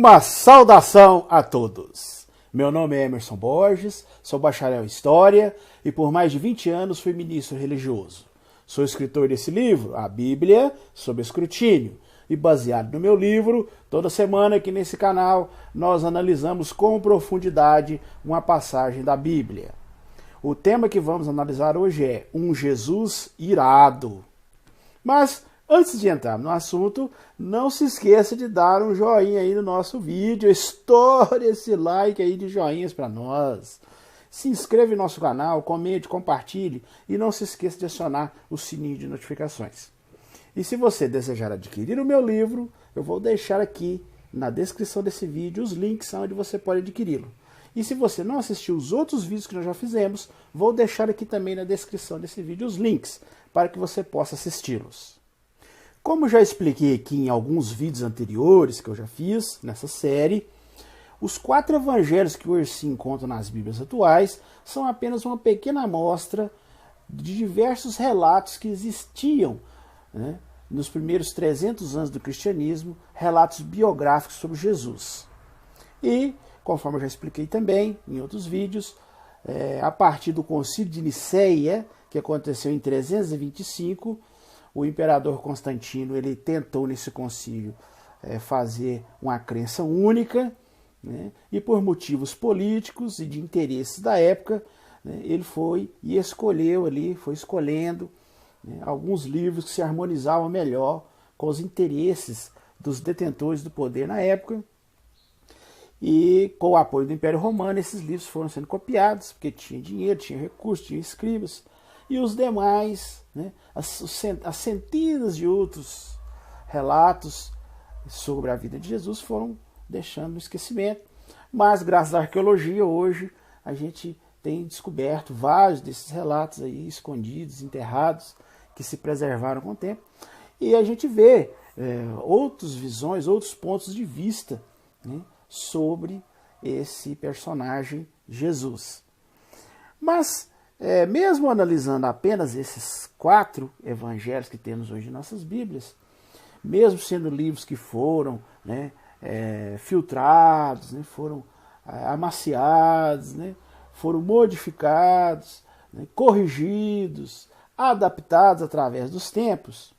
Uma saudação a todos! Meu nome é Emerson Borges, sou bacharel em História e por mais de 20 anos fui ministro religioso. Sou escritor desse livro, A Bíblia sob Escrutínio, e baseado no meu livro, toda semana aqui nesse canal nós analisamos com profundidade uma passagem da Bíblia. O tema que vamos analisar hoje é um Jesus irado. Mas antes de entrar no assunto, não se esqueça de dar um joinha aí no nosso vídeo, estoure esse like aí de joinhas para nós. Se inscreva no nosso canal, comente, compartilhe e não se esqueça de acionar o sininho de notificações. E se você desejar adquirir o meu livro, eu vou deixar aqui na descrição desse vídeo os links onde você pode adquiri-lo. E se você não assistiu os outros vídeos que nós já fizemos, vou deixar aqui também na descrição desse vídeo os links para que você possa assisti-los. Como já expliquei aqui em alguns vídeos anteriores que eu já fiz nessa série, os 4 evangelhos que hoje se encontram nas Bíblias atuais são apenas uma pequena amostra de diversos relatos que existiam, né, nos primeiros 300 anos do cristianismo, relatos biográficos sobre Jesus. E, conforme eu já expliquei também em outros vídeos, a partir do Concílio de Nicéia, que aconteceu em 325, o imperador Constantino ele tentou nesse concílio fazer uma crença única, né, e por motivos políticos e de interesses da época, né, ele foi escolhendo, né, alguns livros que se harmonizavam melhor com os interesses dos detentores do poder na época. E com o apoio do Império Romano, esses livros foram sendo copiados, porque tinha dinheiro, tinha recursos, tinha escribas. E os demais, né, as centenas de outros relatos sobre a vida de Jesus foram deixando no esquecimento. Mas graças à arqueologia, hoje, a gente tem descoberto vários desses relatos aí escondidos, enterrados, que se preservaram com o tempo. E a gente vê outras visões, outros pontos de vista, né, sobre esse personagem Jesus. Mas, mesmo analisando apenas esses 4 evangelhos que temos hoje em nossas Bíblias, mesmo sendo livros que foram, né, filtrados, né, foram amaciados, né, foram modificados, né, corrigidos, adaptados através dos tempos,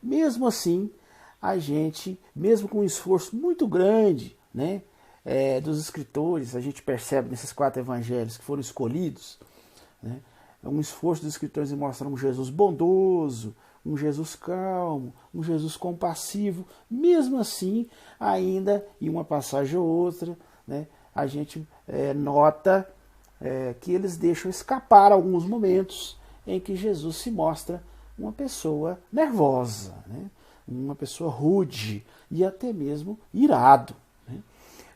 mesmo assim, a gente, mesmo com um esforço muito grande, né, dos escritores, a gente percebe nesses 4 evangelhos que foram escolhidos, né, um esforço dos escritores em mostrar um Jesus bondoso, um Jesus calmo, um Jesus compassivo. Mesmo assim, ainda em uma passagem ou outra, né, a gente nota que eles deixam escapar alguns momentos em que Jesus se mostra uma pessoa nervosa, né, uma pessoa rude e até mesmo irado, né?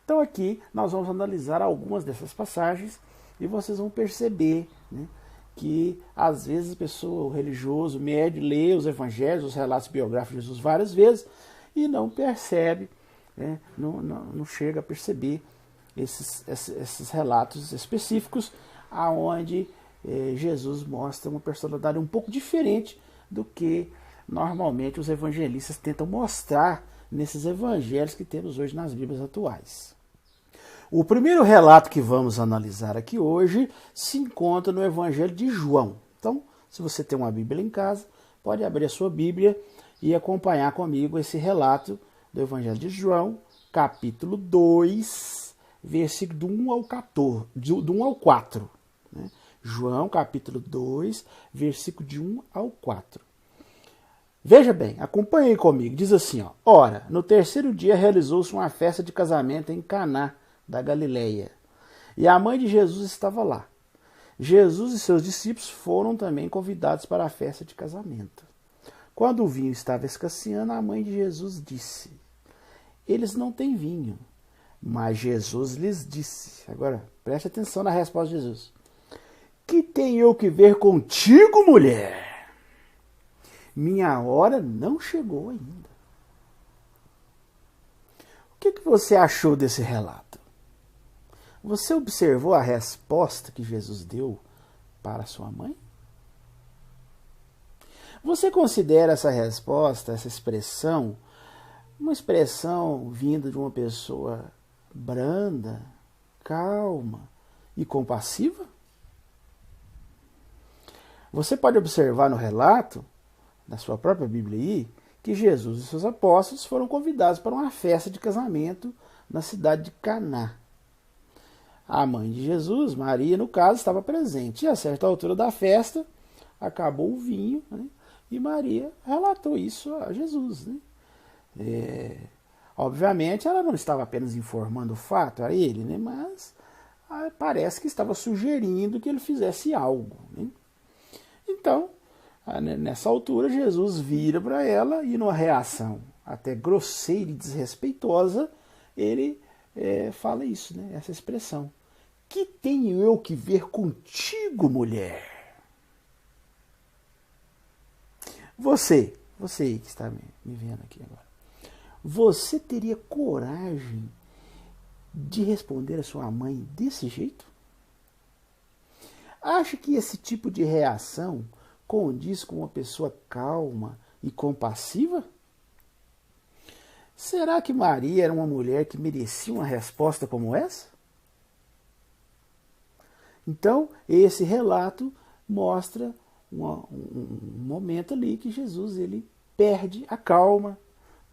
Então aqui nós vamos analisar algumas dessas passagens e vocês vão perceber, né, que às vezes a pessoa, o religioso, médio, lê os evangelhos, os relatos biográficos de Jesus várias vezes e não percebe, né, não chega a perceber esses relatos específicos aonde Jesus mostra uma personalidade um pouco diferente do que normalmente os evangelistas tentam mostrar nesses evangelhos que temos hoje nas Bíblias atuais. O primeiro relato que vamos analisar aqui hoje se encontra no Evangelho de João. Então, se você tem uma Bíblia em casa, pode abrir a sua Bíblia e acompanhar comigo esse relato do Evangelho de João, capítulo 2, versículo do 1 ao 14, do 1 ao 4. Né? João, capítulo 2, versículo de 1 ao 4. Veja bem, acompanhe comigo, diz assim, ó: Ora, no terceiro dia realizou-se uma festa de casamento em Caná da Galileia, e a mãe de Jesus estava lá. Jesus e seus discípulos foram também convidados para a festa de casamento. Quando o vinho estava escasseando, a mãe de Jesus disse: Eles não têm vinho. Mas Jesus lhes disse, agora preste atenção na resposta de Jesus: Que tenho eu que ver contigo, mulher? Minha hora não chegou ainda. O que você achou desse relato? Você observou a resposta que Jesus deu para sua mãe? Você considera essa resposta, essa expressão, uma expressão vinda de uma pessoa branda, calma e compassiva? Você pode observar no relato, na sua própria Bíblia aí, que Jesus e seus apóstolos foram convidados para uma festa de casamento na cidade de Caná. A mãe de Jesus, Maria, no caso, estava presente. E a certa altura da festa, acabou o vinho, né? E Maria relatou isso a Jesus, né? Obviamente, ela não estava apenas informando o fato a ele, né? Mas parece que estava sugerindo que ele fizesse algo, né? Então, nessa altura, Jesus vira para ela e, numa reação até grosseira e desrespeitosa, ele fala isso, né? Essa expressão. Que tenho eu que ver contigo, mulher? Você aí que está me vendo aqui agora, você teria coragem de responder a sua mãe desse jeito? Acha que esse tipo de reação condiz com uma pessoa calma e compassiva? Será que Maria era uma mulher que merecia uma resposta como essa? Então, esse relato mostra um momento ali que Jesus ele perde a calma,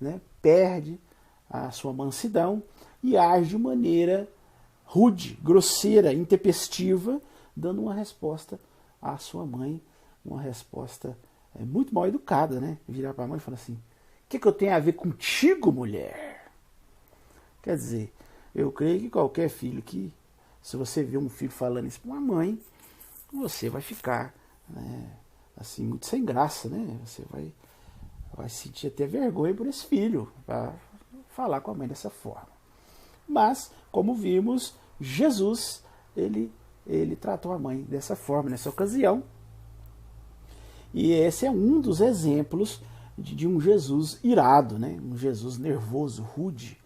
né? Perde a sua mansidão e age de maneira rude, grosseira, intempestiva, dando uma resposta à sua mãe, uma resposta muito mal educada, né? Virar para a mãe e falar assim: o que eu tenho a ver contigo, mulher? Quer dizer, eu creio que qualquer filho que, se você vê um filho falando isso para uma mãe, você vai ficar, né, assim, muito sem graça, né? Você vai sentir até vergonha por esse filho, para falar com a mãe dessa forma. Mas, como vimos, Jesus, ele tratou a mãe dessa forma, nessa ocasião. E esse é um dos exemplos de um Jesus irado, né? Um Jesus nervoso, rude,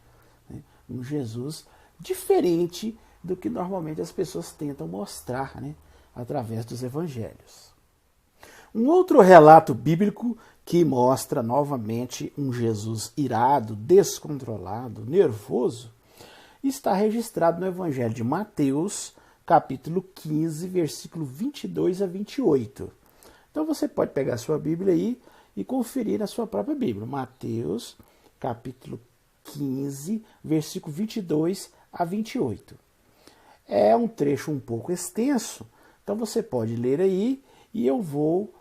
né? Um Jesus diferente do que normalmente as pessoas tentam mostrar, né? Através dos evangelhos. Um outro relato bíblico que mostra novamente um Jesus irado, descontrolado, nervoso, está registrado no Evangelho de Mateus, capítulo 15, versículo 22 a 28. Então você pode pegar a sua Bíblia aí e conferir na sua própria Bíblia. Mateus, capítulo 15, versículo 22 a 28. É um trecho um pouco extenso, então você pode ler aí e eu vou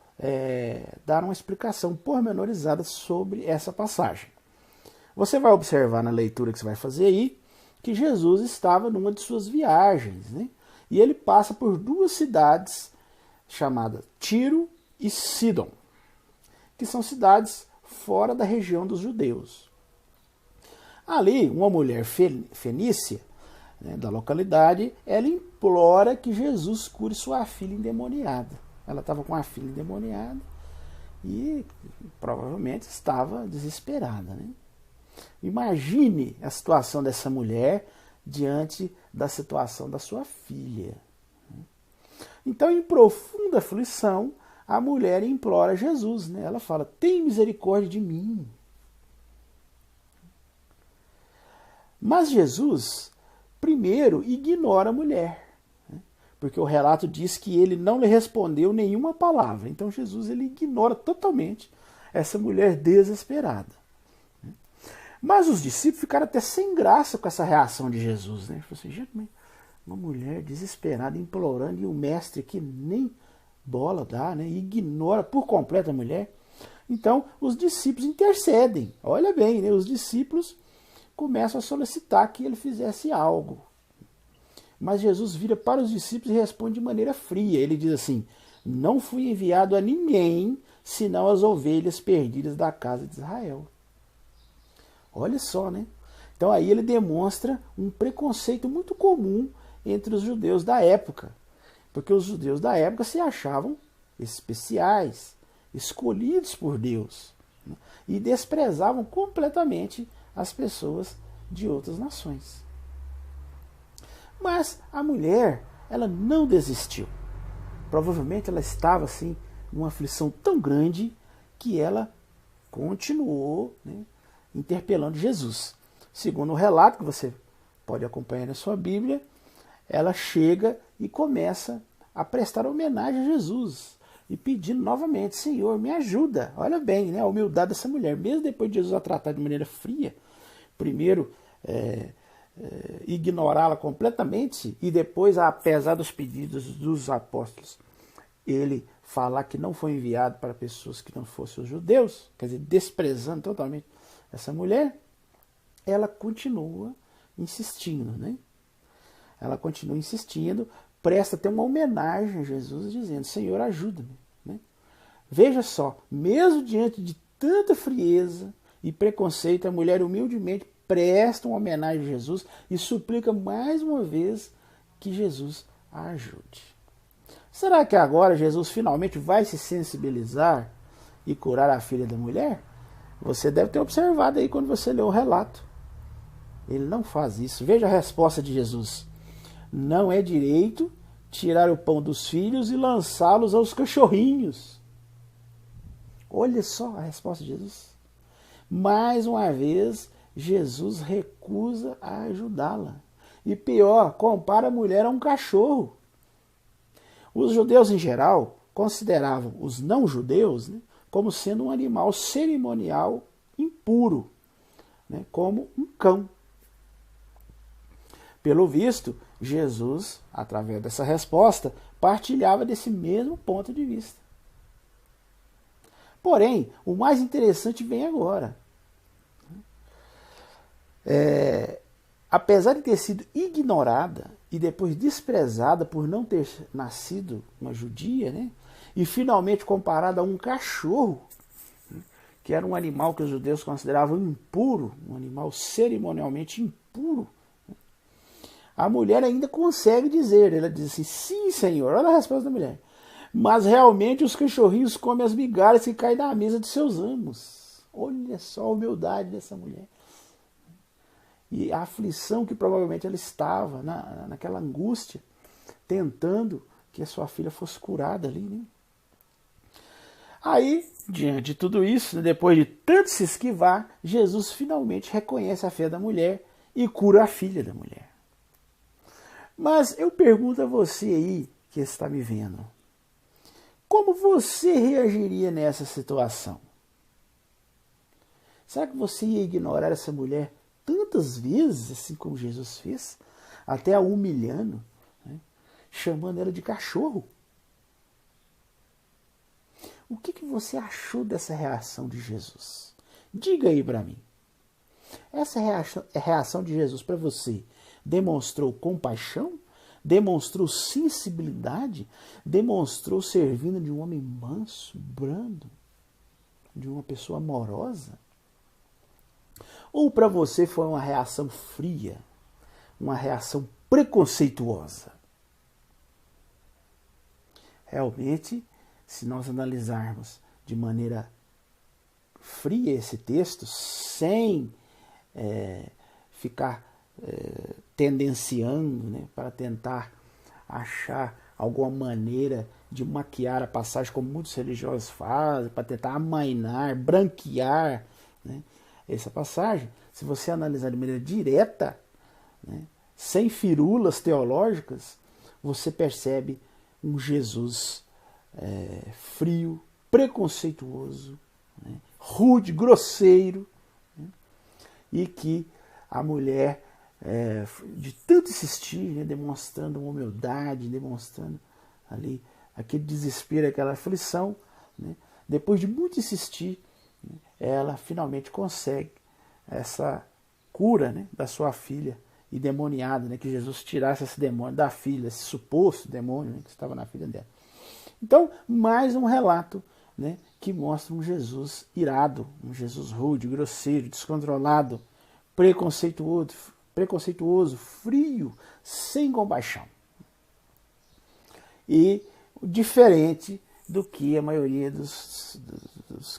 dar uma explicação pormenorizada sobre essa passagem. Você vai observar na leitura que você vai fazer aí que Jesus estava numa de suas viagens, né? E ele passa por duas cidades chamadas Tiro e Sidom, que são cidades fora da região dos judeus. Ali, uma mulher fenícia, né, da localidade, ela implora que Jesus cure sua filha endemoniada. Ela estava com a filha endemoniada e provavelmente estava desesperada, né? Imagine a situação dessa mulher diante da situação da sua filha. Então, em profunda aflição, a mulher implora Jesus, né? Ela fala: tem misericórdia de mim. Mas Jesus, primeiro, ignora a mulher, né? Porque o relato diz que ele não lhe respondeu nenhuma palavra. Então, Jesus ele ignora totalmente essa mulher desesperada. Mas os discípulos ficaram até sem graça com essa reação de Jesus, né? Falaram assim: gente, uma mulher desesperada, implorando, e o mestre que nem bola dá, né? Ignora por completo a mulher. Então, os discípulos intercedem. Olha bem, né? Os discípulos começam a solicitar que ele fizesse algo. Mas Jesus vira para os discípulos e responde de maneira fria. Ele diz assim: não fui enviado a ninguém, senão as ovelhas perdidas da casa de Israel. Olha só, né? Então aí ele demonstra um preconceito muito comum entre os judeus da época. Porque os judeus da época se achavam especiais, escolhidos por Deus, né? E desprezavam completamente as pessoas de outras nações. Mas a mulher, ela não desistiu. Provavelmente ela estava assim, numa aflição tão grande que ela continuou, né, interpelando Jesus. Segundo o relato que você pode acompanhar na sua Bíblia, ela chega e começa a prestar homenagem a Jesus e pedindo novamente: Senhor, me ajuda. Olha bem, né, a humildade dessa mulher, mesmo depois de Jesus a tratar de maneira fria, primeiro ignorá-la completamente e depois, apesar dos pedidos dos apóstolos, ele falar que não foi enviado para pessoas que não fossem os judeus, quer dizer, desprezando totalmente essa mulher, ela continua insistindo, né? Ela continua insistindo, presta até uma homenagem a Jesus, dizendo: Senhor, ajuda-me, né? Veja só, mesmo diante de tanta frieza e preconceito, a mulher humildemente presta uma homenagem a Jesus e suplica mais uma vez que Jesus a ajude. Será que agora Jesus finalmente vai se sensibilizar e curar a filha da mulher? Você deve ter observado aí quando você leu o relato. Ele não faz isso. Veja a resposta de Jesus: não é direito tirar o pão dos filhos e lançá-los aos cachorrinhos. Olha só a resposta de Jesus. Mais uma vez, Jesus recusa a ajudá-la. E pior, compara a mulher a um cachorro. Os judeus em geral consideravam os não-judeus, né, como sendo um animal cerimonial impuro, né, como um cão. Pelo visto, Jesus, através dessa resposta, partilhava desse mesmo ponto de vista. Porém, o mais interessante vem agora. Apesar de ter sido ignorada e depois desprezada por não ter nascido uma judia, né, e finalmente comparada a um cachorro, né, que era um animal que os judeus consideravam impuro, um animal cerimonialmente impuro, né, a mulher ainda consegue dizer, ela diz assim: sim, Senhor. Olha a resposta da mulher: mas realmente os cachorrinhos comem as migalhas que caem da mesa de seus amos. Olha só a humildade dessa mulher. E a aflição que provavelmente ela estava, naquela angústia, tentando que a sua filha fosse curada ali, né? Aí, diante de tudo isso, depois de tanto se esquivar, Jesus finalmente reconhece a fé da mulher e cura a filha da mulher. Mas eu pergunto a você aí, que está me vendo, como você reagiria nessa situação? Será que você ia ignorar essa mulher tantas vezes, assim como Jesus fez, até a humilhando, né, chamando ela de cachorro? O que você achou dessa reação de Jesus? Diga aí para mim. Essa reação de Jesus para você demonstrou compaixão? Demonstrou sensibilidade? Demonstrou ser vindo de um homem manso, brando? De uma pessoa amorosa? Ou para você foi uma reação fria? Uma reação preconceituosa? Realmente, se nós analisarmos de maneira fria esse texto, sem ficar tendenciando, né, para tentar achar alguma maneira de maquiar a passagem, como muitos religiosos fazem, para tentar amainar, branquear, né, essa passagem, se você analisar de maneira direta, né, sem firulas teológicas, você percebe um Jesus frio, preconceituoso, né, rude, grosseiro, né, e que a mulher, de tanto insistir, né, demonstrando uma humildade, demonstrando ali aquele desespero, aquela aflição, né, depois de muito insistir, né, ela finalmente consegue essa cura, né, da sua filha endemoniada, né, que Jesus tirasse esse demônio da filha, esse suposto demônio, né, que estava na filha dela. Então, mais um relato, né, que mostra um Jesus irado, um Jesus rude, grosseiro, descontrolado, preconceituoso, frio, sem compaixão. E diferente do que a maioria dos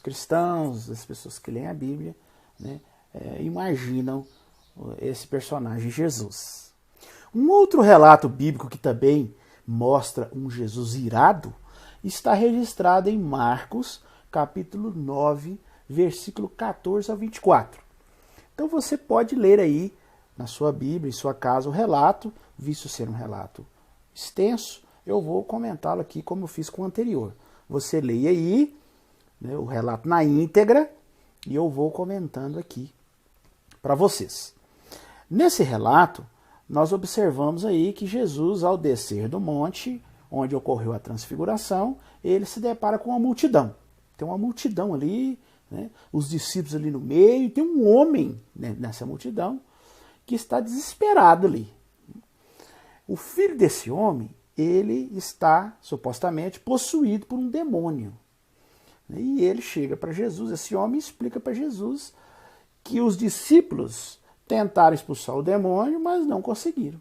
cristãos, das pessoas que leem a Bíblia, né, imaginam esse personagem Jesus. Um outro relato bíblico que também mostra um Jesus irado está registrado em Marcos, capítulo 9, versículo 14 a 24. Então você pode ler aí na sua Bíblia, em sua casa, o relato, visto ser um relato extenso, eu vou comentá-lo aqui como eu fiz com o anterior. Você leia aí, né, o relato na íntegra e eu vou comentando aqui para vocês. Nesse relato, nós observamos aí que Jesus, ao descer do monte, onde ocorreu a transfiguração, ele se depara com uma multidão. Tem uma multidão ali, né, os discípulos ali no meio, tem um homem, né, nessa multidão que está desesperado ali. O filho desse homem, ele está supostamente possuído por um demônio. E ele chega para Jesus, esse homem explica para Jesus que os discípulos tentaram expulsar o demônio, mas não conseguiram.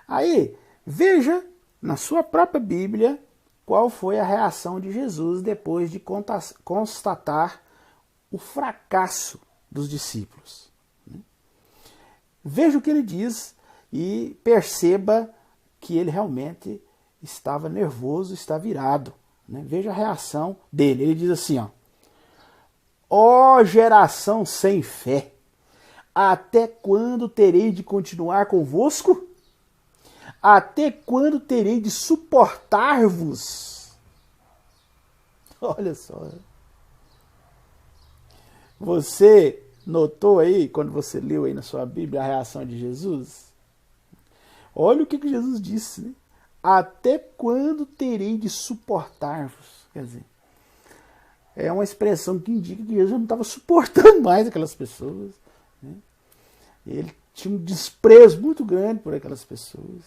Aí, veja na sua própria Bíblia qual foi a reação de Jesus depois de constatar o fracasso dos discípulos. Veja o que ele diz e perceba que ele realmente estava nervoso, está virado. Né? Veja a reação dele. Ele diz assim, ó geração sem fé, até quando terei de continuar convosco? Até quando terei de suportar-vos? Olha só. Você notou aí, quando você leu aí na sua Bíblia, a reação de Jesus? Olha o que Jesus disse, né? Até quando terei de suportar-vos? Quer dizer, é uma expressão que indica que Jesus não estava suportando mais aquelas pessoas. Né? Ele tinha um desprezo muito grande por aquelas pessoas,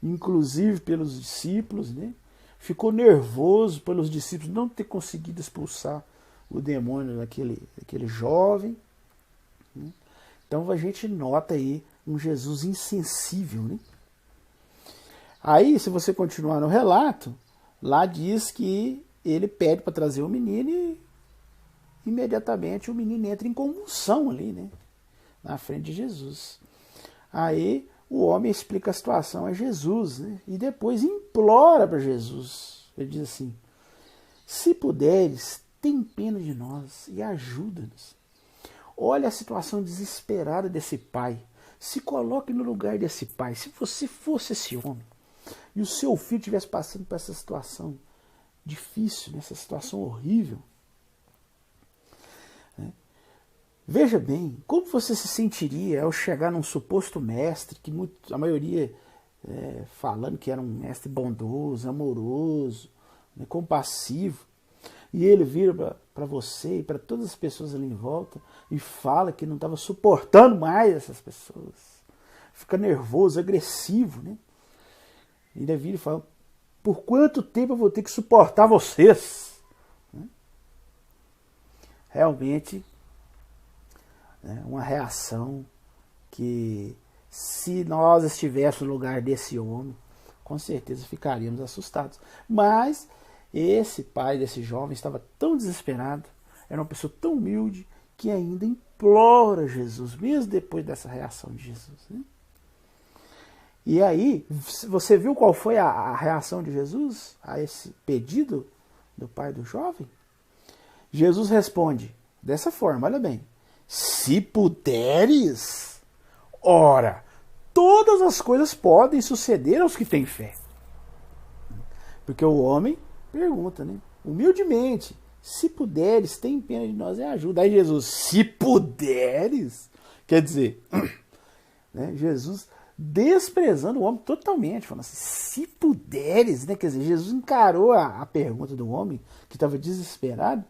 inclusive pelos discípulos, né? Ficou nervoso pelos discípulos não ter conseguido expulsar o demônio daquele jovem. Né? Então a gente nota aí um Jesus insensível. Né? Aí, se você continuar no relato, lá diz que ele pede para trazer o menino e imediatamente o menino entra em convulsão ali, né? Na frente de Jesus. Aí o homem explica a situação a Jesus, né? E depois implora para Jesus. Ele diz assim, se puderes, tem pena de nós e ajuda-nos. Olha a situação desesperada desse pai. Se coloque no lugar desse pai. Se você fosse esse homem e o seu filho estivesse passando por essa situação difícil, nessa situação horrível, né? Veja bem, como você se sentiria ao chegar num suposto mestre, que a maioria falando que era um mestre bondoso, amoroso, né, compassivo, e ele vira para você e para todas as pessoas ali em volta e fala que não estava suportando mais essas pessoas. Fica nervoso, agressivo, né? E ainda vira e fala, por quanto tempo eu vou ter que suportar vocês? Né? Realmente, uma reação que, se nós estivéssemos no lugar desse homem, com certeza ficaríamos assustados. Mas esse pai desse jovem estava tão desesperado, era uma pessoa tão humilde, que ainda implora Jesus, mesmo depois dessa reação de Jesus. Né? E aí, você viu qual foi a reação de Jesus a esse pedido do pai do jovem? Jesus responde dessa forma, olha bem. Se puderes, ora, todas as coisas podem suceder aos que têm fé. Porque o homem pergunta, né? Humildemente, se puderes, tem pena de nós e ajuda. Aí Jesus, se puderes, quer dizer, né, Jesus desprezando o homem totalmente, falando assim, se puderes, né? Quer dizer, Jesus encarou a pergunta do homem, que estava desesperado,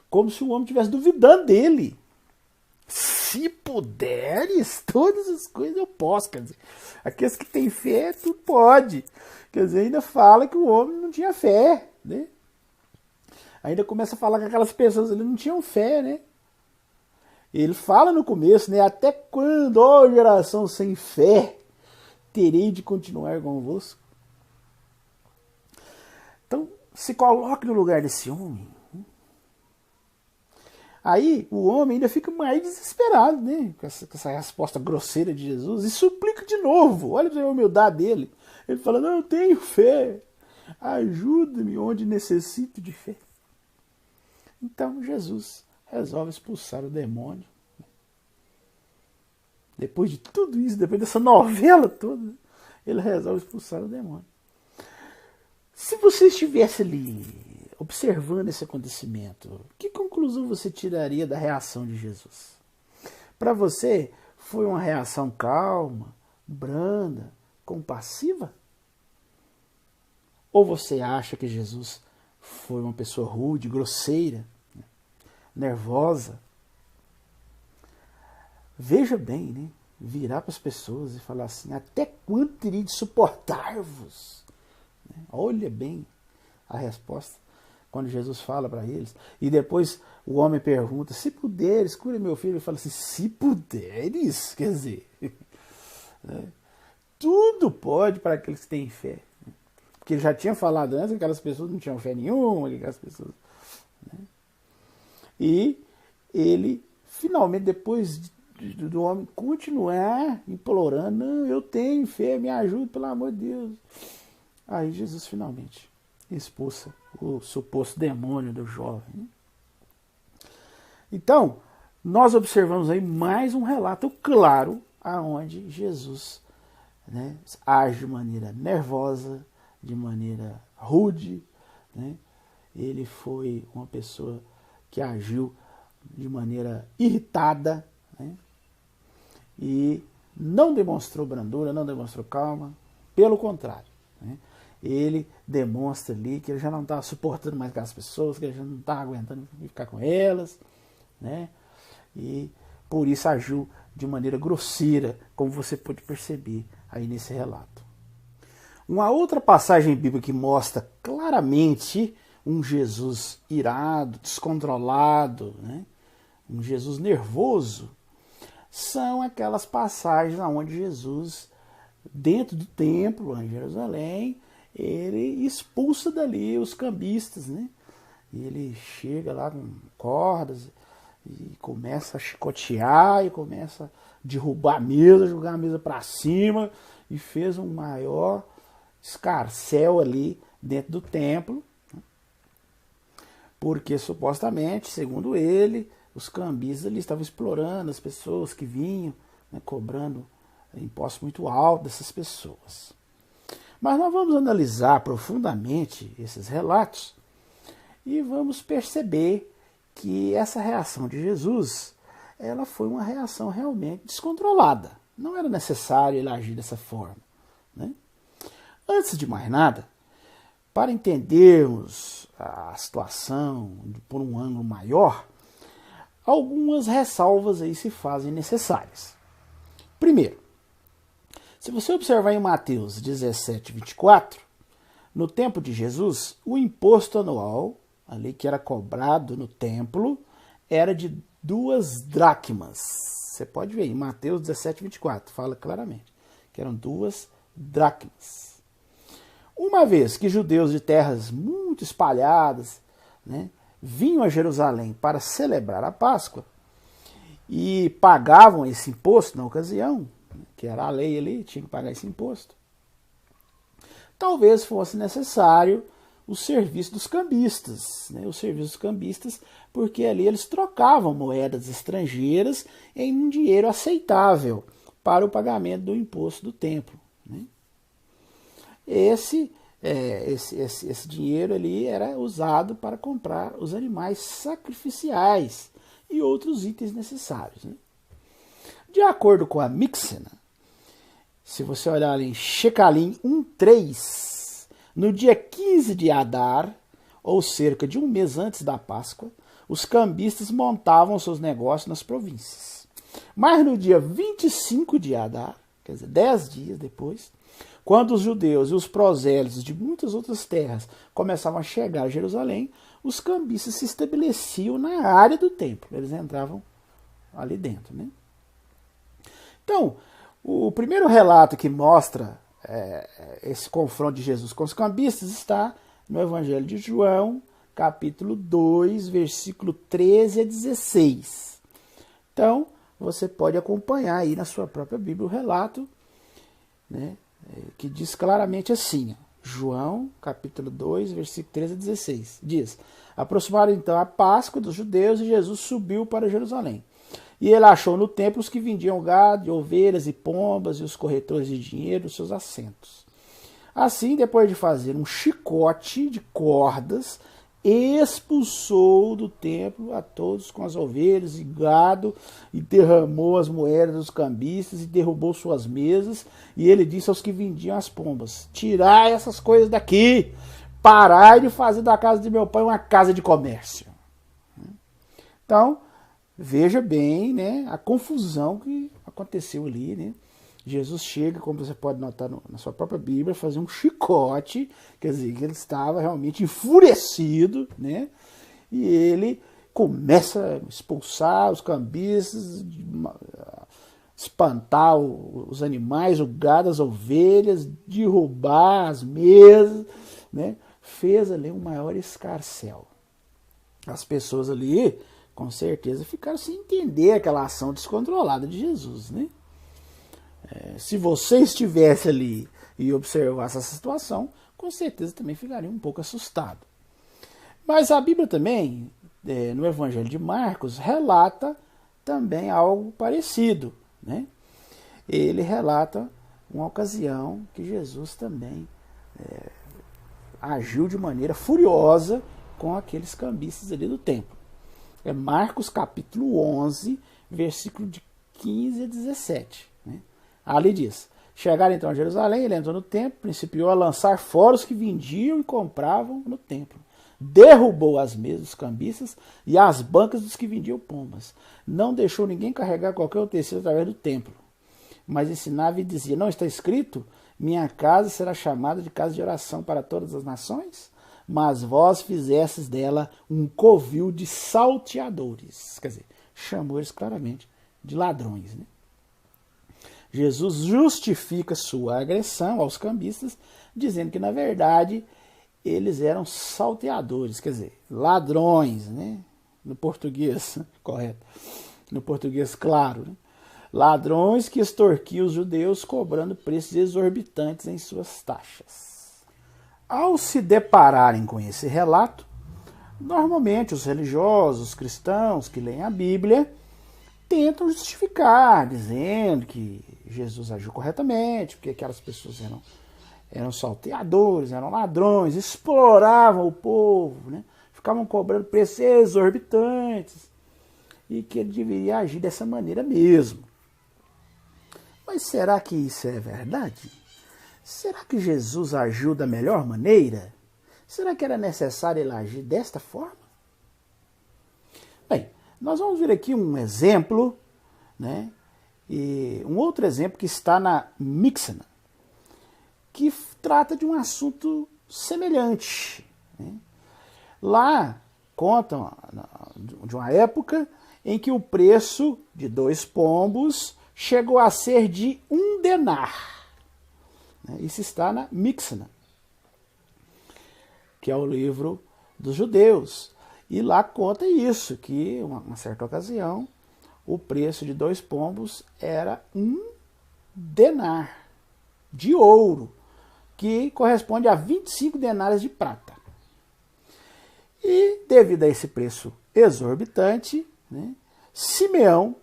como se o homem estivesse duvidando dele. Se puderes, todas as coisas eu posso. Quer dizer, aqueles que têm fé, tudo pode. Quer dizer, ainda fala que o homem não tinha fé, né? Ainda começa a falar que aquelas pessoas ali não tinham fé, né? Ele fala no começo, né? Até quando, ó geração sem fé, terei de continuar convosco? Então, se coloque no lugar desse homem. Aí o homem ainda fica mais desesperado, né? Com essa resposta grosseira de Jesus, e suplica de novo. Olha a humildade dele. Ele fala, não, eu tenho fé. Ajuda-me onde necessito de fé. Então Jesus resolve expulsar o demônio. Depois de tudo isso, depois dessa novela toda, ele resolve expulsar o demônio. Se você estivesse ali observando esse acontecimento, que conclusão você tiraria da reação de Jesus? Para você, foi uma reação calma, branda, compassiva? Ou você acha que Jesus foi uma pessoa rude, grosseira, nervosa? Veja bem, né? Virar para as pessoas e falar assim: até quando teria de suportar-vos? Olha bem a resposta quando Jesus fala para eles. E depois o homem pergunta: se puderes, cure meu filho. Ele fala assim: se puderes, quer dizer, tudo pode para aqueles que têm fé. Porque ele já tinha falado antes que aquelas pessoas não tinham fé nenhuma, aquelas pessoas, né? E ele, finalmente, depois do homem continuar implorando: não, eu tenho fé, me ajude, pelo amor de Deus. Aí Jesus finalmente expulsa o suposto demônio do jovem. Então, nós observamos aí mais um relato claro aonde Jesus, né, age de maneira nervosa, de maneira rude, né? Ele foi uma pessoa que agiu de maneira irritada, né? E não demonstrou brandura, não demonstrou calma, pelo contrário, né? Ele demonstra ali que ele já não estava suportando mais aquelas pessoas, que ele já não estava aguentando ficar com elas, né? E por isso agiu de maneira grosseira, como você pode perceber aí nesse relato. Uma outra passagem bíblica que mostra claramente um Jesus irado, descontrolado, né? Um Jesus nervoso, são aquelas passagens onde Jesus, dentro do templo, em Jerusalém, ele expulsa dali os cambistas, né? E ele chega lá com cordas e começa a chicotear e começa a derrubar a mesa, jogar a mesa para cima, e fez um maior escarcéu ali dentro do templo, porque supostamente, segundo ele, os cambistas ali estavam explorando as pessoas que vinham, né, cobrando impostos muito altos dessas pessoas. Mas nós vamos analisar profundamente esses relatos e vamos perceber que essa reação de Jesus, ela foi uma reação realmente descontrolada. Não era necessário ele agir dessa forma, né? Antes de mais nada, para entendermos a situação por um ângulo maior, algumas ressalvas aí se fazem necessárias. Primeiro, se você observar em Mateus 17, 24, no tempo de Jesus, o imposto anual, ali que era cobrado no templo, era de 2 dracmas. Você pode ver em Mateus 17, 24, fala claramente que eram 2 dracmas. Uma vez que judeus de terras muito espalhadas, né, vinham a Jerusalém para celebrar a Páscoa e pagavam esse imposto na ocasião, que era a lei ali, tinha que pagar esse imposto, talvez fosse necessário o serviço dos cambistas, né, o serviço dos cambistas, porque ali eles trocavam moedas estrangeiras em um dinheiro aceitável para o pagamento do imposto do templo, né? Esse dinheiro ali era usado para comprar os animais sacrificiais e outros itens necessários, né? De acordo com a Mixena, se você olhar ali em Shecalim 1:3, no dia 15 de Adar, ou cerca de um mês antes da Páscoa, os cambistas montavam seus negócios nas províncias. Mas no dia 25 de Adar, quer dizer, 10 dias depois, quando os judeus e os prosélitos de muitas outras terras começavam a chegar a Jerusalém, os cambistas se estabeleciam na área do templo. Eles entravam ali dentro, né? Então, o primeiro relato que mostra esse confronto de Jesus com os cambistas está no Evangelho de João, capítulo 2, versículo 13 a 16. Então, você pode acompanhar aí na sua própria Bíblia o relato, né, que diz claramente assim: João, capítulo 2, versículo 13 a 16. Diz: aproximaram então a Páscoa dos judeus e Jesus subiu para Jerusalém. E ele achou no templo os que vendiam gado, ovelhas e pombas e os corretores de dinheiro os seus assentos. Assim, depois de fazer um chicote de cordas, expulsou do templo a todos com as ovelhas e gado, e derramou as moedas dos cambistas, e derrubou suas mesas, e ele disse aos que vendiam as pombas: tirai essas coisas daqui, parai de fazer da casa de meu pai uma casa de comércio. Então, veja bem, né, a confusão que aconteceu ali, né? Jesus chega, como você pode notar na sua própria Bíblia, fazer um chicote, quer dizer, que ele estava realmente enfurecido, né? E ele começa a expulsar os cambistas, espantar os animais, o gado, as ovelhas, derrubar as mesas, né? Fez ali um maior escarcéu. As pessoas ali, com certeza, ficaram sem entender aquela ação descontrolada de Jesus, né? Se você estivesse ali e observasse essa situação, com certeza também ficaria um pouco assustado. Mas a Bíblia também, no Evangelho de Marcos, relata também algo parecido, né? Ele relata uma ocasião que Jesus também agiu de maneira furiosa com aqueles cambistas ali do templo. É Marcos capítulo 11, versículo de 15 a 17, né? Ali diz: chegaram então a Jerusalém, ele entrou no templo, principiou a lançar fora os que vendiam e compravam no templo. Derrubou as mesas dos cambistas e as bancas dos que vendiam pombas. Não deixou ninguém carregar qualquer utensílio através do templo. Mas ensinava e dizia: não está escrito, minha casa será chamada de casa de oração para todas as nações? Mas vós fizestes dela um covil de salteadores. Quer dizer, chamou eles claramente de ladrões, né? Jesus justifica sua agressão aos cambistas, dizendo que, na verdade, eles eram salteadores, quer dizer, ladrões, né? No português correto, no português claro, né? Ladrões que extorquiam os judeus cobrando preços exorbitantes em suas taxas. Ao se depararem com esse relato, normalmente os religiosos, os cristãos que leem a Bíblia, tentam justificar, dizendo que Jesus agiu corretamente, porque aquelas pessoas eram salteadores, eram ladrões, exploravam o povo, né? Ficavam cobrando preços exorbitantes, e que ele deveria agir dessa maneira mesmo. Mas será que isso é verdade? Será que Jesus agiu da melhor maneira? Será que era necessário ele agir desta forma? Bem, nós vamos ver aqui um exemplo, né? E um outro exemplo que está na Mixana, que trata de um assunto semelhante, né? Lá contam de uma época em que o preço de 2 pombos chegou a ser de 1 denar. Isso está na Mixana, que é o livro dos judeus. E lá conta isso, que uma certa ocasião o preço de 2 pombos era 1 denar de ouro, que corresponde a 25 denários de prata. E devido a esse preço exorbitante, né, Simeão,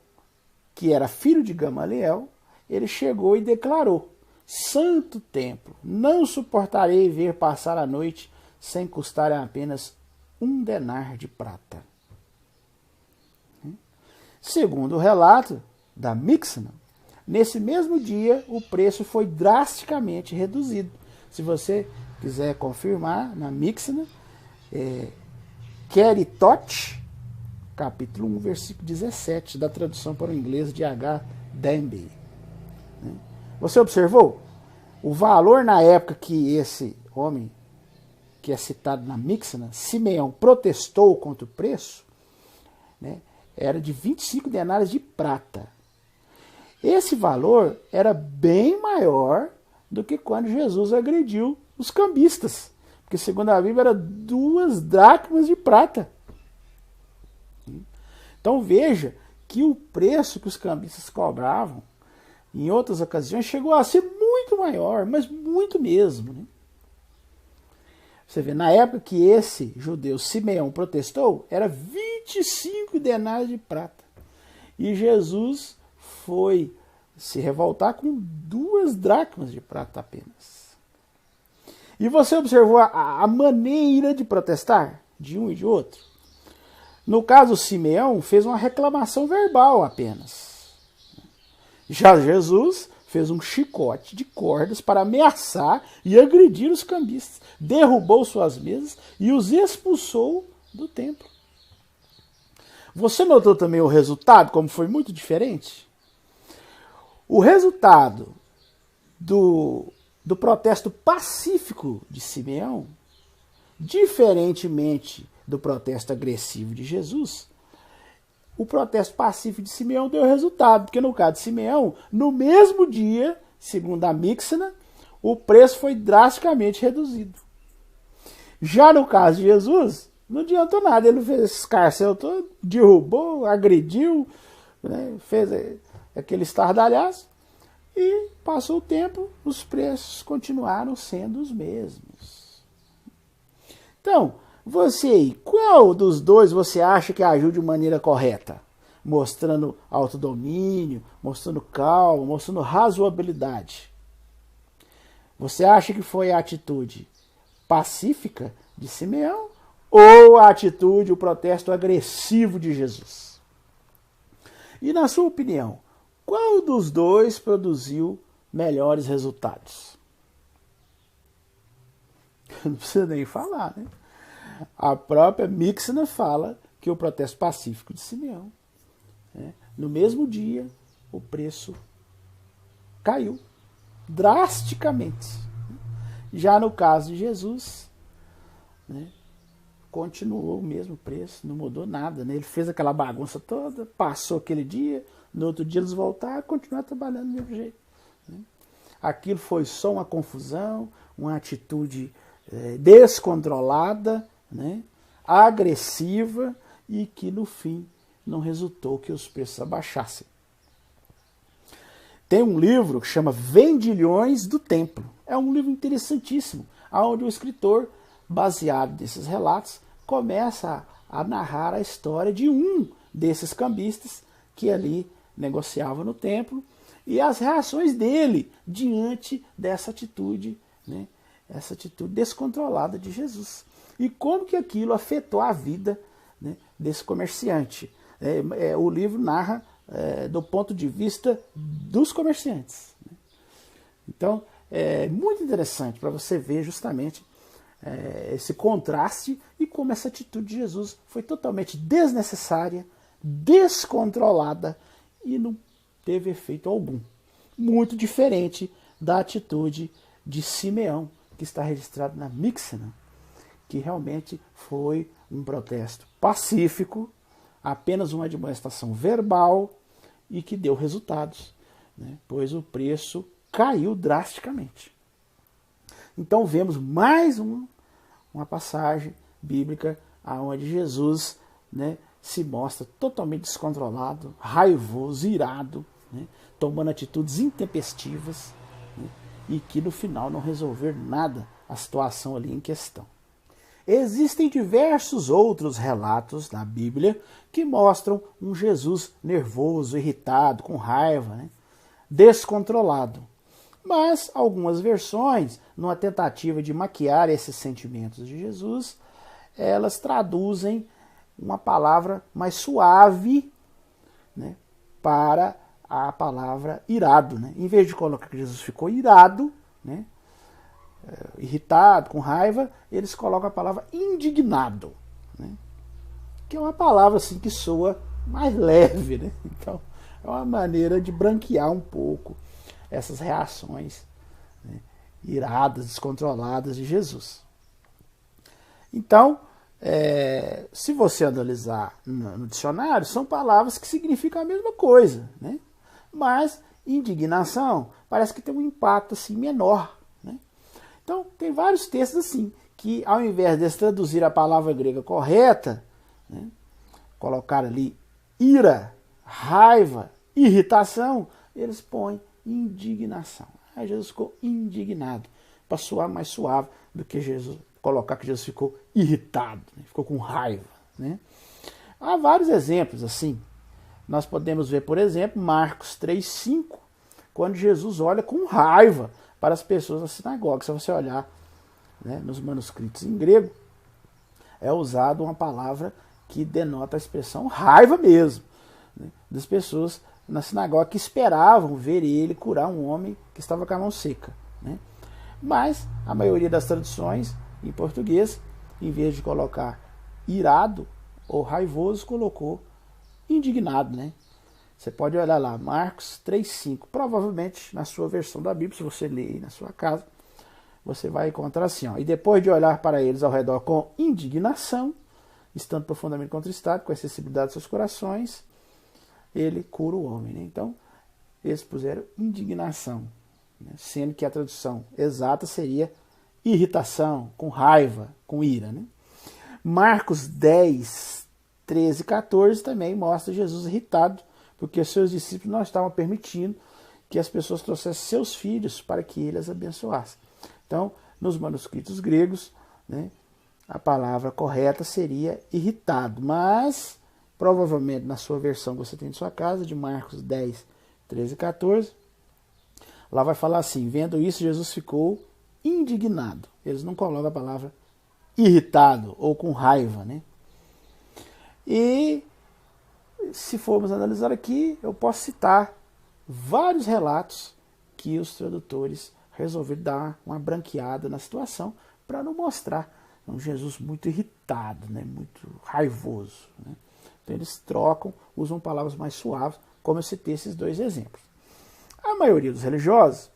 que era filho de Gamaliel, ele chegou e declarou: santo templo, não suportarei ver passar a noite sem custar apenas 1 denar de prata. Segundo o relato da Mixana, nesse mesmo dia o preço foi drasticamente reduzido. Se você quiser confirmar, na Mixana, Keritot, capítulo 1, versículo 17, da tradução para o inglês de H. Denby. Você observou? O valor na época que esse homem, que é citado na Mixana, Simeão, protestou contra o preço, né, era de 25 denários de prata. Esse valor era bem maior do que quando Jesus agrediu os cambistas, porque segundo a Bíblia era 2 dracmas de prata. Então veja que o preço que os cambistas cobravam em outras ocasiões chegou a ser muito maior, mas muito mesmo, né? Você vê, na época que esse judeu Simeão protestou, era 25 denários de prata. E Jesus foi se revoltar com 2 dracmas de prata apenas. E você observou a maneira de protestar de um e de outro? No caso, Simeão fez uma reclamação verbal apenas. Já Jesus fez um chicote de cordas para ameaçar e agredir os cambistas, derrubou suas mesas e os expulsou do templo. Você notou também o resultado, como foi muito diferente? O resultado do protesto pacífico de Simeão, diferentemente do protesto agressivo de Jesus, o protesto pacífico de Simeão deu resultado, porque no caso de Simeão, no mesmo dia, segundo a Mixna, o preço foi drasticamente reduzido. Já no caso de Jesus, não adiantou nada, ele fez esse escarcel todo, derrubou, agrediu, né, fez aquele estardalhaço, e passou o tempo, os preços continuaram sendo os mesmos. Então, você aí, qual dos dois você acha que agiu de maneira correta? Mostrando autodomínio, mostrando calma, mostrando razoabilidade. Você acha que foi a atitude pacífica de Simeão ou a atitude, o protesto agressivo de Jesus? E na sua opinião, qual dos dois produziu melhores resultados? Não precisa nem falar, né? A própria Mixna fala que o protesto pacífico de Simeão, né, no mesmo dia, o preço caiu drasticamente. Já no caso de Jesus, né, continuou o mesmo preço, não mudou nada. Né? Ele fez aquela bagunça toda, passou aquele dia, no outro dia eles voltaram e continuaram trabalhando do mesmo jeito. Né? Aquilo foi só uma confusão, uma atitude descontrolada, né, agressiva e que no fim não resultou que os preços abaixassem. Tem um livro que chama Vendilhões do Templo. É um livro interessantíssimo, onde o escritor, baseado nesses relatos, começa a narrar a história de um desses cambistas que ali negociava no templo e as reações dele diante dessa atitude, né, essa atitude descontrolada de Jesus. E como que aquilo afetou a vida, né, desse comerciante. O livro narra do ponto de vista dos comerciantes. Né? Então, é muito interessante para você ver justamente esse contraste e como essa atitude de Jesus foi totalmente desnecessária, descontrolada e não teve efeito algum. Muito diferente da atitude de Simeão, que está registrado na Mixna, que realmente foi um protesto pacífico, apenas uma admoestação verbal e que deu resultados, né? Pois o preço caiu drasticamente. Então vemos mais uma passagem bíblica onde Jesus, né, se mostra totalmente descontrolado, raivoso, irado, né, tomando atitudes intempestivas, né, e que no final não resolver nada a situação ali em questão. Existem diversos outros relatos na Bíblia que mostram um Jesus nervoso, irritado, com raiva, né, descontrolado. Mas algumas versões, numa tentativa de maquiar esses sentimentos de Jesus, elas traduzem uma palavra mais suave, né, para a palavra irado. Né? Em vez de colocar que Jesus ficou irado, né, irritado, com raiva, eles colocam a palavra indignado, né? Que é uma palavra assim que soa mais leve, né? Então é uma maneira de branquear um pouco essas reações, né, iradas, descontroladas de Jesus. Então, se você analisar no dicionário, são palavras que significam a mesma coisa, né? Mas indignação parece que tem um impacto assim menor. Então, tem vários textos assim, que ao invés de traduzir a palavra grega correta, né, colocar ali ira, raiva, irritação, eles põem indignação. Aí Jesus ficou indignado, para soar mais suave do que Jesus, colocar que Jesus ficou irritado, né? Ficou com raiva, né? Há vários exemplos assim. Nós podemos ver, por exemplo, Marcos 3,5, quando Jesus olha com raiva para as pessoas na sinagoga. Se você olhar, né, nos manuscritos em grego, é usado uma palavra que denota a expressão raiva mesmo, né, das pessoas na sinagoga que esperavam ver ele curar um homem que estava com a mão seca, né? Mas a maioria das traduções em português, em vez de colocar irado ou raivoso, colocou indignado, né? Você pode olhar lá, Marcos 3,5. Provavelmente na sua versão da Bíblia, se você ler aí na sua casa, você vai encontrar assim, ó. E depois de olhar para eles ao redor com indignação, estando profundamente contristado, com a sensibilidade de seus corações, ele cura o homem, né? Então, eles puseram indignação, né? Sendo que a tradução exata seria irritação, com raiva, com ira, né? Marcos 10, 13 e 14 também mostra Jesus irritado, porque seus discípulos não estavam permitindo que as pessoas trouxessem seus filhos para que ele as abençoasse. Então, nos manuscritos gregos, né, a palavra correta seria irritado, mas provavelmente na sua versão que você tem em sua casa, de Marcos 10, 13 e 14, lá vai falar assim: vendo isso, Jesus ficou indignado. Eles não colocam a palavra irritado ou com raiva, né? E se formos analisar aqui, eu posso citar vários relatos que os tradutores resolveram dar uma branqueada na situação para não mostrar um Jesus muito irritado, né, muito raivoso, né? Então eles trocam, usam palavras mais suaves, como eu citei esses dois exemplos. A maioria dos religiosos,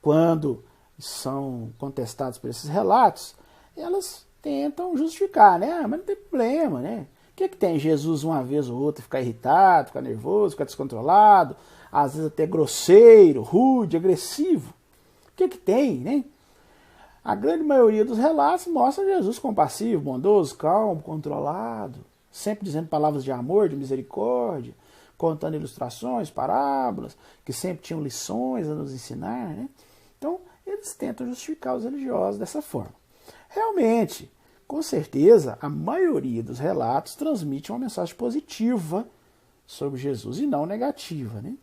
quando são contestados por esses relatos, elas tentam justificar, né? Ah, mas não tem problema, né? O que tem Jesus uma vez ou outra ficar irritado, ficar nervoso, ficar descontrolado, às vezes até grosseiro, rude, agressivo? O que tem, né? A grande maioria dos relatos mostra Jesus compassivo, bondoso, calmo, controlado, sempre dizendo palavras de amor, de misericórdia, contando ilustrações, parábolas, que sempre tinham lições a nos ensinar, né? Então, eles tentam justificar os religiosos dessa forma. Realmente, com certeza, a maioria dos relatos transmite uma mensagem positiva sobre Jesus e não negativa, né?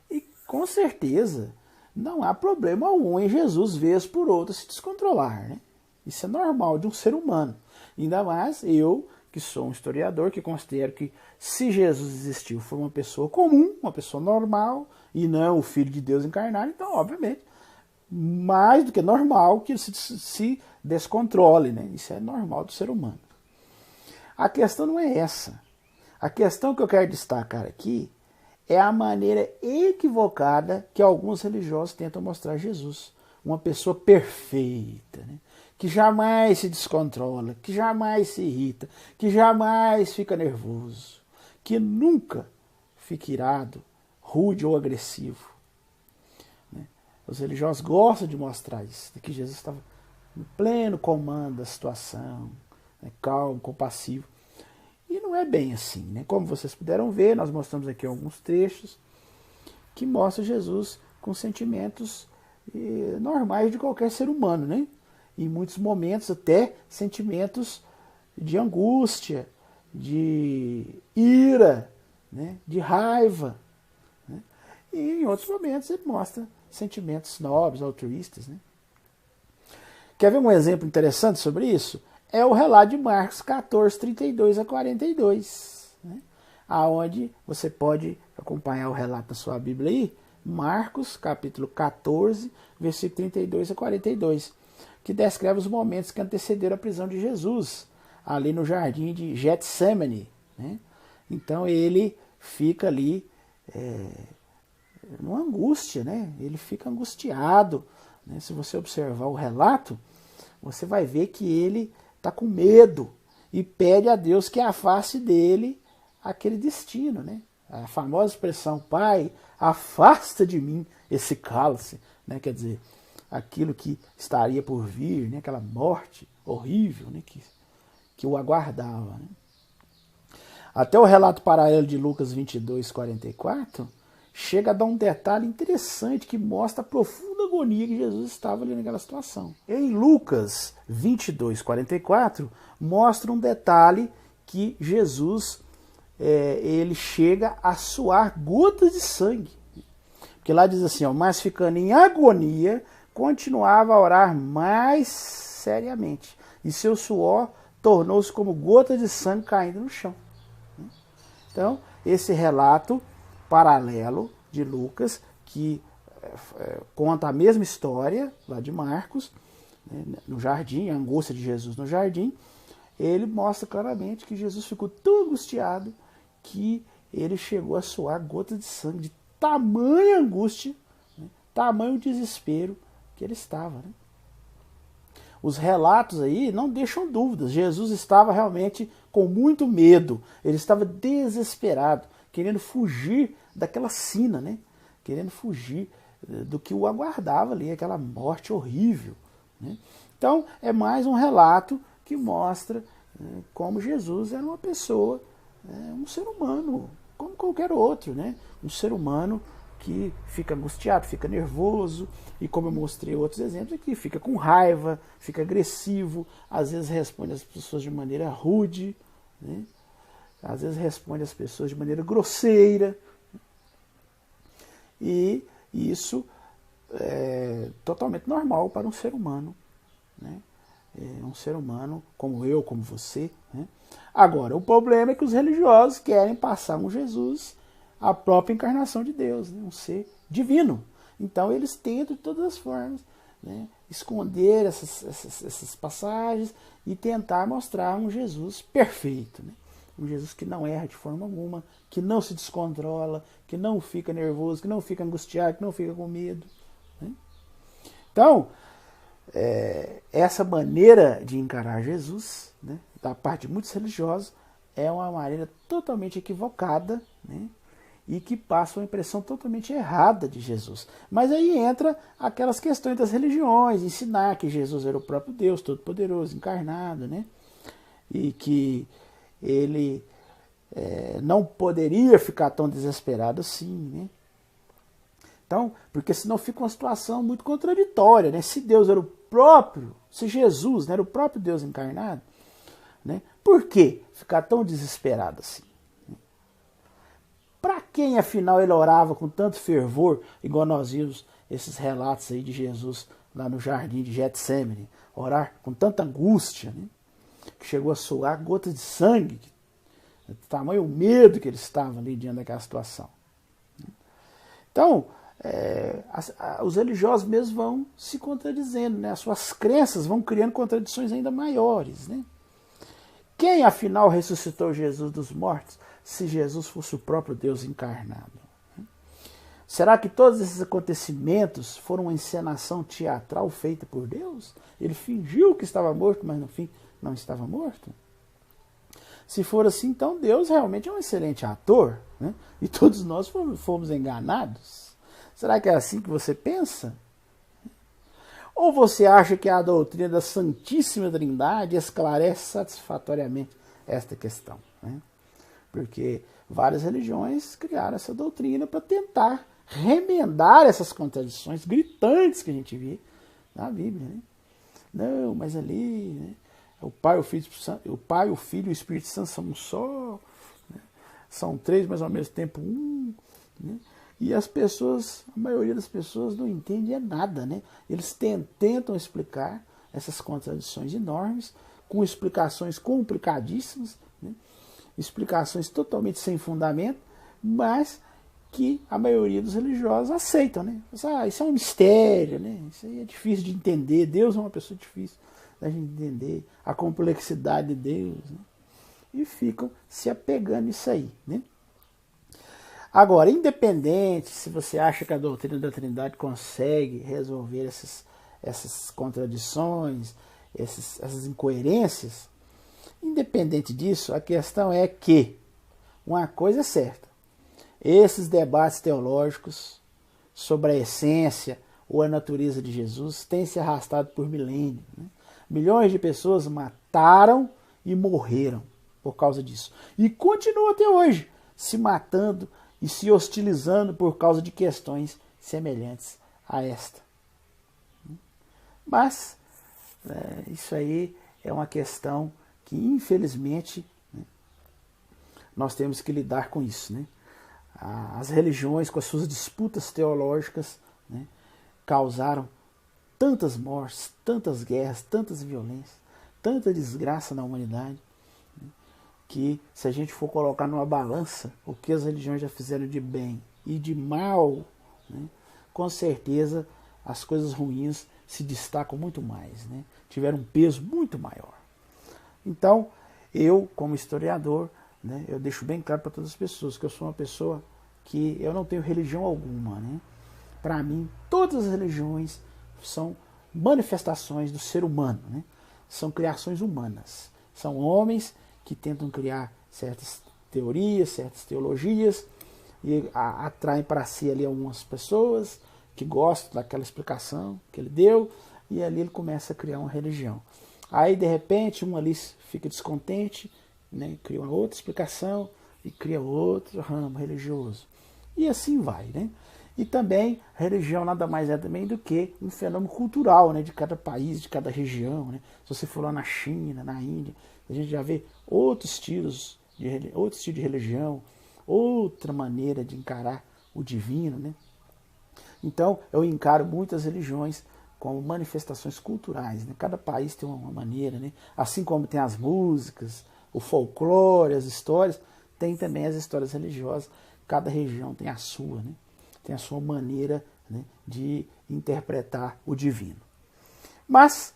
E com certeza não há problema algum em Jesus, vez por outra, se descontrolar, né? Isso é normal de um ser humano. Ainda mais eu, que sou um historiador, que considero que se Jesus existiu, foi uma pessoa comum, uma pessoa normal, e não o Filho de Deus encarnado, então, obviamente, mais do que normal que ele se descontrole, né? Isso é normal do ser humano. A questão não é essa. A questão que eu quero destacar aqui é a maneira equivocada que alguns religiosos tentam mostrar Jesus. Uma pessoa perfeita, né? Que jamais se descontrola, que jamais se irrita, que jamais fica nervoso, que nunca fica irado, rude ou agressivo. Os religiosos gostam de mostrar isso, de que Jesus estava no pleno comando da situação, né, calmo, compassivo. E não é bem assim, né? Como vocês puderam ver, nós mostramos aqui alguns trechos que mostram Jesus com sentimentos normais de qualquer ser humano, né? Em muitos momentos até sentimentos de angústia, de ira, né? De raiva, né? E em outros momentos ele mostra sentimentos nobres, altruístas, né? Quer ver um exemplo interessante sobre isso? É o relato de Marcos 14, 32 a 42, né? Aonde você pode acompanhar o relato na sua Bíblia aí, Marcos, capítulo 14, versículo 32 a 42, que descreve os momentos que antecederam a prisão de Jesus, ali no jardim de Getsemane, né? Então ele fica ali numa angústia, né? Ele fica angustiado, né? Se você observar o relato, você vai ver que ele está com medo e pede a Deus que afaste dele aquele destino, né? A famosa expressão, Pai, afasta de mim esse cálice, né? Quer dizer, aquilo que estaria por vir, né? Aquela morte horrível, né? que o aguardava, né? Até o relato paralelo de Lucas 22, 44, chega a dar um detalhe interessante que mostra a profunda agonia que Jesus estava ali naquela situação. Em Lucas 22:44, mostra um detalhe que Jesus ele chega a suar gotas de sangue. Porque lá diz assim, ó, mas ficando em agonia, continuava a orar mais seriamente. E seu suor tornou-se como gotas de sangue caindo no chão. Então, esse relato paralelo de Lucas, que conta a mesma história lá de Marcos, né, no jardim, a angústia de Jesus no jardim, ele mostra claramente que Jesus ficou tão angustiado que ele chegou a suar gotas de sangue, de tamanha angústia, né, tamanho desespero que ele estava. Né? Os relatos aí não deixam dúvidas. Jesus estava realmente com muito medo, ele estava desesperado, querendo fugir daquela sina, né? Querendo fugir do que o aguardava ali, aquela morte horrível. Né? Então, é mais um relato que mostra como Jesus era uma pessoa, um ser humano, como qualquer outro, né? Um ser humano que fica angustiado, fica nervoso, e como eu mostrei outros exemplos aqui, fica com raiva, fica agressivo, às vezes responde às pessoas de maneira rude, né? Às vezes responde às pessoas de maneira grosseira, e isso é totalmente normal para um ser humano, né? Um ser humano como eu, como você. Né? Agora, o problema é que os religiosos querem passar um Jesus a própria encarnação de Deus, né? Um ser divino. Então eles tentam de todas as formas, né, esconder essas passagens e tentar mostrar um Jesus perfeito, né? Um Jesus que não erra de forma alguma, que não se descontrola, que não fica nervoso, que não fica angustiado, que não fica com medo. Né? Então, essa maneira de encarar Jesus, né, da parte de muitos religiosos, é uma maneira totalmente equivocada, né, e que passa uma impressão totalmente errada de Jesus. Mas aí entra aquelas questões das religiões, ensinar que Jesus era o próprio Deus, todo-poderoso, encarnado, né, e que ele não poderia ficar tão desesperado assim, né? Então, porque senão fica uma situação muito contraditória, né? Se Deus era o próprio, se Jesus, né, era o próprio Deus encarnado, né? Por que ficar tão desesperado assim? Para quem, afinal, ele orava com tanto fervor, igual nós vimos esses relatos aí de Jesus lá no jardim de Getsemane, orar com tanta angústia, né? Que chegou a suar gotas de sangue, tamanho o medo que ele estava ali diante daquela situação. Então, os religiosos mesmo vão se contradizendo, né? As suas crenças vão criando contradições ainda maiores, né? Quem afinal ressuscitou Jesus dos mortos, se Jesus fosse o próprio Deus encarnado? Será que todos esses acontecimentos foram uma encenação teatral feita por Deus? Ele fingiu que estava morto, mas no fim não estava morto? Se for assim, então Deus realmente é um excelente ator, né? E todos nós fomos enganados. Será que é assim que você pensa? Ou você acha que a doutrina da Santíssima Trindade esclarece satisfatoriamente esta questão? Né? Porque várias religiões criaram essa doutrina para tentar remendar essas contradições gritantes que a gente vê na Bíblia. Né? Não, mas ali, né, o Pai, o Filho e o Espírito Santo são um só, né? São três, mas ao mesmo tempo um. Né? E as pessoas, a maioria das pessoas não entende nada, né? Eles tentam explicar essas contradições enormes com explicações complicadíssimas, né? Explicações totalmente sem fundamento, mas que a maioria dos religiosos aceitam, né? Isso é um mistério, né? Isso aí é difícil de entender. Deus é uma pessoa difícil da gente entender a complexidade de Deus, né? E ficam se apegando nisso aí, né? Agora, independente se você acha que a doutrina da Trindade consegue resolver essas contradições, essas incoerências, independente disso, a questão é que uma coisa é certa: esses debates teológicos sobre a essência ou a natureza de Jesus têm se arrastado por milênios. Né? Milhões de pessoas mataram e morreram por causa disso. E continuam até hoje se matando e se hostilizando por causa de questões semelhantes a esta. Mas isso aí é uma questão que, infelizmente, né, nós temos que lidar com isso, né? As religiões, com as suas disputas teológicas, né, causaram tantas mortes, tantas guerras, tantas violências, tanta desgraça na humanidade, né, que se a gente for colocar numa balança o que as religiões já fizeram de bem e de mal, né, com certeza as coisas ruins se destacam muito mais, né, tiveram um peso muito maior. Então, eu, como historiador, né, eu deixo bem claro para todas as pessoas que eu sou uma pessoa que eu não tenho religião alguma, né? Para mim, todas as religiões são manifestações do ser humano, né? São criações humanas. São homens que tentam criar certas teorias, certas teologias e atraem para si ali algumas pessoas que gostam daquela explicação que ele deu e ali ele começa a criar uma religião. Aí, de repente, um ali fica descontente, né? Cria uma outra explicação e cria outro ramo religioso. E assim vai, né? E também, a religião nada mais é também do que um fenômeno cultural, né, de cada país, de cada região, né? Se você for lá na China, na Índia, a gente já vê outros estilos de religião, outra maneira de encarar o divino, né? Então, eu encaro muitas religiões como manifestações culturais, né? Cada país tem uma maneira, né? Assim como tem as músicas, o folclore, as histórias, tem também as histórias religiosas. Cada região tem a sua, né? Tem a sua maneira, né, de interpretar o divino. Mas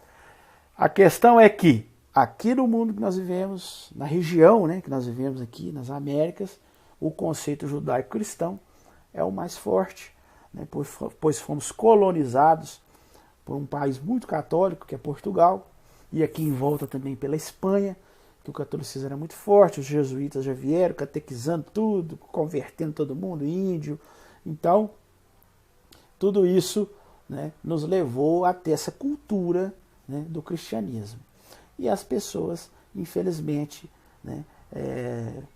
a questão é que aqui no mundo que nós vivemos, na região, né, que nós vivemos aqui, nas Américas, o conceito judaico-cristão é o mais forte, né, pois fomos colonizados por um país muito católico, que é Portugal, e aqui em volta também pela Espanha, que o catolicismo era muito forte, os jesuítas já vieram catequizando tudo, convertendo todo mundo, índio. Então, tudo isso, né, nos levou a ter essa cultura, né, do cristianismo. E as pessoas, infelizmente, né,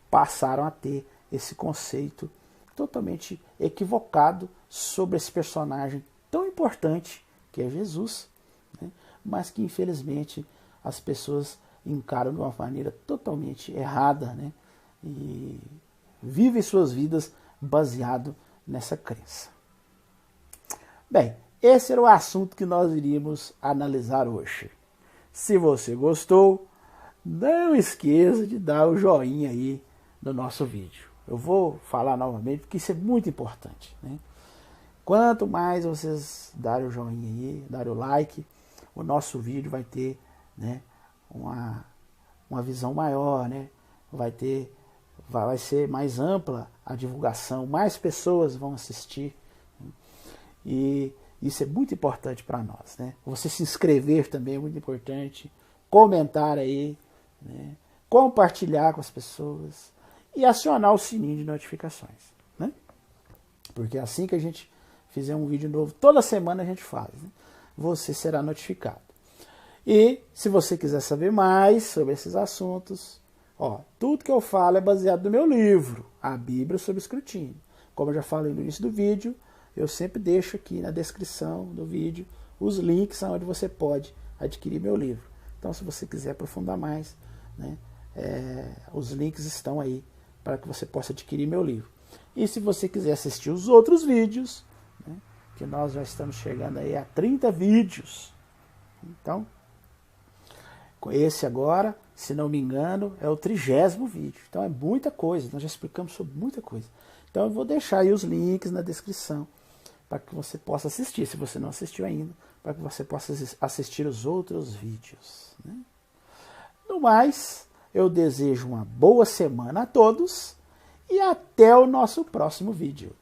passaram a ter esse conceito totalmente equivocado sobre esse personagem tão importante que é Jesus, né, mas que, infelizmente, as pessoas encaram de uma maneira totalmente errada, né, e vivem suas vidas baseado nessa crença. Bem, esse era o assunto que nós iríamos analisar hoje. Se você gostou, não esqueça de dar o joinha aí no nosso vídeo. Eu vou falar novamente porque isso é muito importante, né? Quanto mais vocês darem o joinha aí, darem o like, o nosso vídeo vai ter, né, uma visão maior, né? Vai ser mais ampla a divulgação, mais pessoas vão assistir, né? E isso é muito importante para nós, né? Você se inscrever também é muito importante, comentar aí, né? Compartilhar com as pessoas e acionar o sininho de notificações, né? Porque assim que a gente fizer um vídeo novo, toda semana a gente faz, né? Você será notificado. E se você quiser saber mais sobre esses assuntos, tudo que eu falo é baseado no meu livro, A Bíblia sob Escrutínio. Como eu já falei no início do vídeo, eu sempre deixo aqui na descrição do vídeo os links onde você pode adquirir meu livro. Então, se você quiser aprofundar mais, né, os links estão aí para que você possa adquirir meu livro. E se você quiser assistir os outros vídeos, né, que nós já estamos chegando aí a 30 vídeos. Então, esse agora, se não me engano, é o 30º vídeo. Então é muita coisa, nós já explicamos sobre muita coisa. Então eu vou deixar aí os links na descrição para que você possa assistir, se você não assistiu ainda, para que você possa assistir os outros vídeos, né? No mais, eu desejo uma boa semana a todos e até o nosso próximo vídeo.